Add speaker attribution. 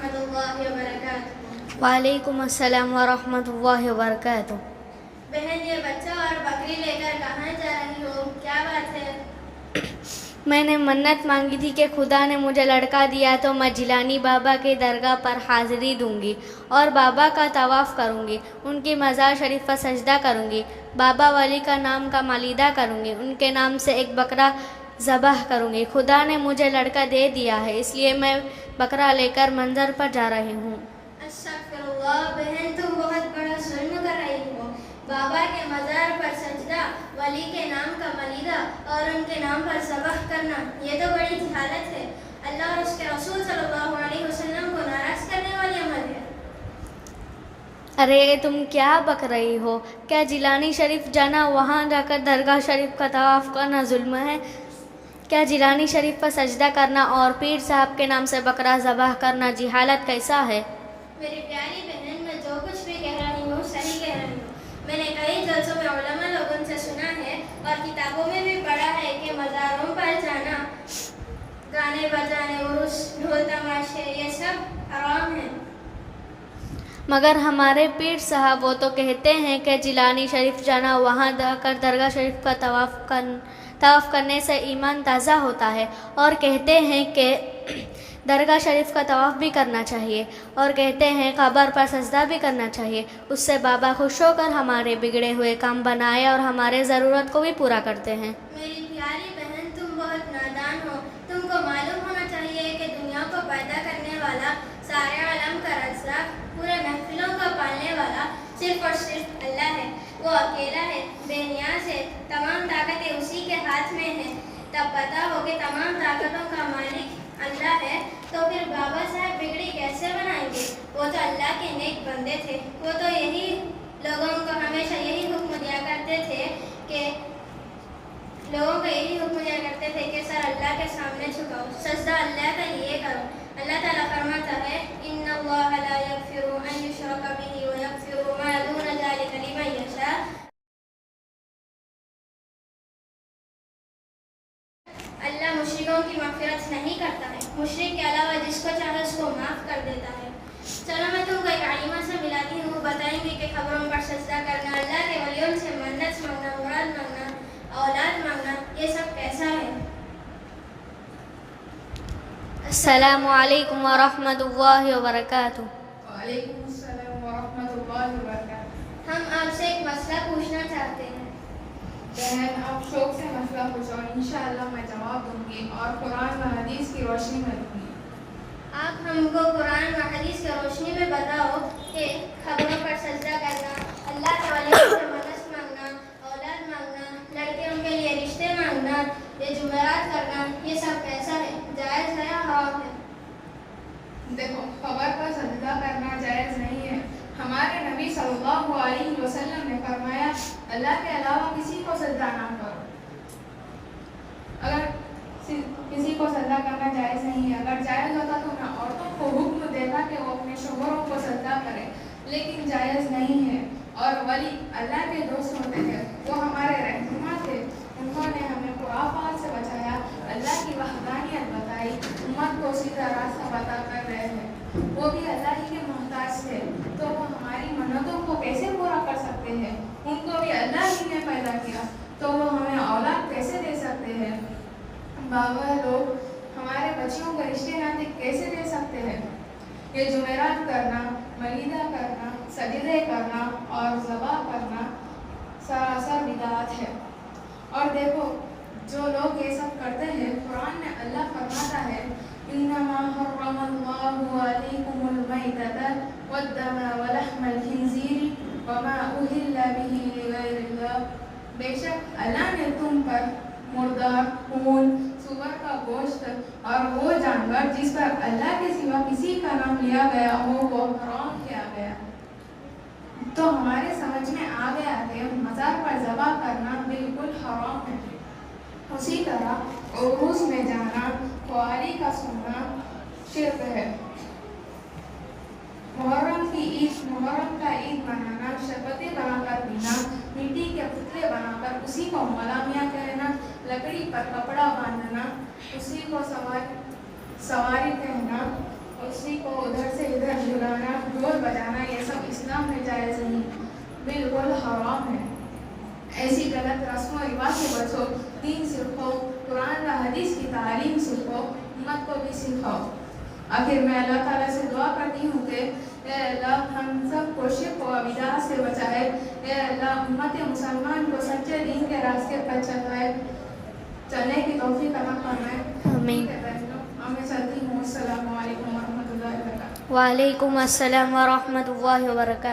Speaker 1: ورحمۃ اللہ وبرکاتہ۔
Speaker 2: وعلیکم السلام ورحمۃ اللہ وبرکاتہ۔
Speaker 1: بہن، یہ بچہ اور بکری لے کر کہاں جا رہی ہو؟ کیا بات ہے؟
Speaker 2: میں نے منت مانگی تھی کہ خدا نے مجھے لڑکا دیا تو میں جیلانی بابا کی درگاہ پر حاضری دوں گی اور بابا کا طواف کروں گی، ان کی مزار شریف پر سجدہ کروں گی، بابا ولی کا نام کا ملیدہ کروں گی، ان کے نام سے ایک بکرا ذبح کروں گی۔ خدا نے مجھے لڑکا دے دیا ہے، اس لیے میں بکرا لے کر منظر پر جا رہی ہوں۔
Speaker 1: استغفر اللہ، بہن تم بہت بڑا ظلم کر رہی ہو۔ بابا کے مزار پر سجدہ، ولی کے نام کا ملیدہ اور ان کے نام پر ذبح کرنا، یہ تو بڑی جہالت ہے۔ اللہ اور اس کے رسول صلی اللہ علیہ وسلم کو ناراض کرنے والی عمل ہے۔
Speaker 2: ارے تم کیا بک رہی ہو؟ کیا جیلانی شریف جانا، وہاں جا کر درگاہ شریف کا طواف کرنا ظلم ہے؟ کیا جیلانی شریف پر سجدہ کرنا اور پیر صاحب کے نام سے بکرا ذبح کرنا جہالت کیسا ہے؟
Speaker 1: میری پیاری بہن، میں جو کچھ بھی کہہ رہی ہوں صحیح کہہ رہی ہوں۔ میں نے کئی جلسوں میں علماء لوگوں سے سنا ہے اور کتابوں میں بھی پڑھا ہے کہ مزاروں پر جانا، گانے بجانے، عرس، ڈھول تماشے، یہ سب حرام ہے۔
Speaker 2: مگر ہمارے پیر صاحب وہ تو کہتے ہیں کہ جیلانی شریف جانا، وہاں جا کر درگاہ شریف کا طواف کرنے سے ایمان تازہ ہوتا ہے، اور کہتے ہیں کہ درگاہ شریف کا طواف بھی کرنا چاہیے، اور کہتے ہیں قبر پر سجدہ بھی کرنا چاہیے، اس سے بابا خوش ہو کر ہمارے بگڑے ہوئے کام بنائے اور ہمارے ضرورت کو بھی پورا کرتے ہیں۔
Speaker 1: میری پیاری بہن، تم بہت نادان ہو۔ تم کو معلوم ہونا چاہیے کہ دنیا کو پیدا کرنے والا، سارے عالم کا رزاق، پورے محفلوں کا پالنے والا صرف اور صرف اللہ ہے۔ وہ اکیلا ہے، بے نیاز ہے، تمام طاقتیں اسی کے ہاتھ میں ہیں۔ تب پتہ ہو کہ تمام طاقتوں کا مالک اللہ ہے، تو پھر بابا صاحب بگڑی کیسے بنائیں گے؟ وہ تو اللہ کے نیک بندے تھے۔ وہ تو یہی لوگوں کو ہمیشہ یہی حکم دیا کرتے تھے کہ سر اللہ کے سامنے جھکاؤ، سجدہ اللہ کا لیے کرو۔ اللہ تعالیٰ فرماتا ہے، ان اللہ لا یغفر ان یشرک بہ ویغفر ما دون ذلک لمن یشاء۔ اللہ مشرکوں کی مغفرت نہیں کرتا ہے، مشرک کے علاوہ جس کو چاہے اس کو معاف کر دیتا ہے۔ چلو میں تم کو ایک عالمہ سے ملاتی ہوں، بتائیں گے کہ قبروں پر سجدہ کرنا، اللہ کے ولیوں سے منت مانگنا، مراد مانگنا، اولاد مانگنا، یہ سب کیسا ہے؟
Speaker 2: السلام علیکم ورحمۃ اللہ وبرکاتہ۔
Speaker 3: وعلیکم السلام ورحمۃ اللہ وبرکاتہ۔
Speaker 1: ہم آپ سے ایک مسئلہ پوچھنا چاہتے ہیں۔
Speaker 3: بہن، آپ شوق سے مسئلہ پوچھو، انشاءاللہ میں جواب دوں گی اور قرآن و حدیث کی روشنی میں دوں گی۔
Speaker 1: آپ ہم کو قرآن و حدیث کی روشنی میں بتاؤ کہ قبروں پر سجدہ کرنا، اللہ کے ولیوں سے مدد مانگنا، اولاد مانگنا، لڑکیوں کے لیے رشتے مانگنا، یہ جمعرات کرنا، یہ سب کیسا ہے؟ جائز ہے یا حرام ہے؟
Speaker 3: دیکھو، قبر پر سجدہ کرنا جائز نہیں ہے۔ ہمارے نبی صلی اللہ علیہ وسلم نے فرمایا، اللہ کے علاوہ کسی کو سجدہ نہ کرو۔ اگر کسی کو سجدہ کرنا جائز نہیں ہے، اگر جائز ہوتا تو نہ عورتوں کو حکم دیتا کہ وہ اپنے شوہروں کو سجدہ کریں، لیکن جائز نہیں ہے۔ اور ولی اللہ کے دوست ہوتے ہیں، وہ ہمارے رہنما تھے، انہوں نے ہمیں خرافات سے بچایا، اللہ کی وحدانیت بتائی، امت کو سیدھا راستہ بتا کر رہے ہیں۔ وہ بھی اللہ ہی کے محتاج تھے، تو وہ ہماری منتوں کو کیسے پورا کر سکتے ہیں؟ ان کو بھی اللہ ہی نے پیدا کیا، تو وہ ہمیں اولاد کیسے دے سکتے ہیں؟ بابا لوگ ہمارے بچیوں کو رشتے ناطے کیسے دے سکتے ہیں؟ یہ جمعرات کرنا، ملیدہ کرنا، سجدے کرنا اور ذبح کرنا سراسر بدعت ہے۔ اور دیکھو، جو لوگ یہ سب کرتے ہیں، قرآن میں اللہ فرماتا ہے، انما حرم اللہ علیکم المیتۃ والدم ولحم الخنزیر وما اہل بہ لغیر اللہ۔ بے شک اللہ نے تم پر مردار، خون، سور کا گوشت اور وہ جانور جس پر اللہ کے سوا کسی کا نام لیا گیا ہو، وہ حرام کیا گیا۔ تو ہمارے سمجھ میں آ گیا کہ مزار پر ذبح کرنا بالکل حرام ہے۔ اسی طرح عروس میں جانا، قوالی کا سننا شرک ہے۔ محرم کا عید منانا، شربتیں بنا کر پینا، مٹی کے پتلے بنا کر اسی کو مولا میاں کہنا، لکڑی پر کپڑا باندھنا، اسی کو سواری کہنا، اسی کو ادھر سے ادھر جلانا، ڈھول بجانا، یہ سب اسلام میں جائز نہیں، بالکل حرام ہے۔ ایسی غلط رسم و رواج سے بچو، دین سیکھو، قرآن و حدیث کی تعلیم سیکھو، امت کو بھی سکھاؤ۔ آخر میں اللہ تعالیٰ سے دعا کرتی ہوں کہ اے اللہ ہم سب کو شرک و بدعت سے بچائے، اے اللہ امت مسلمان کو سچے دین کے راستے پر چلنے کی توفیق عطا فرمائے۔
Speaker 2: آمین۔
Speaker 3: میں چلتی ہوں۔ السلام علیکم ورحمۃ اللہ وبرکاتہ۔
Speaker 2: وعلیکم السلام ورحمۃ اللہ وبرکاتہ۔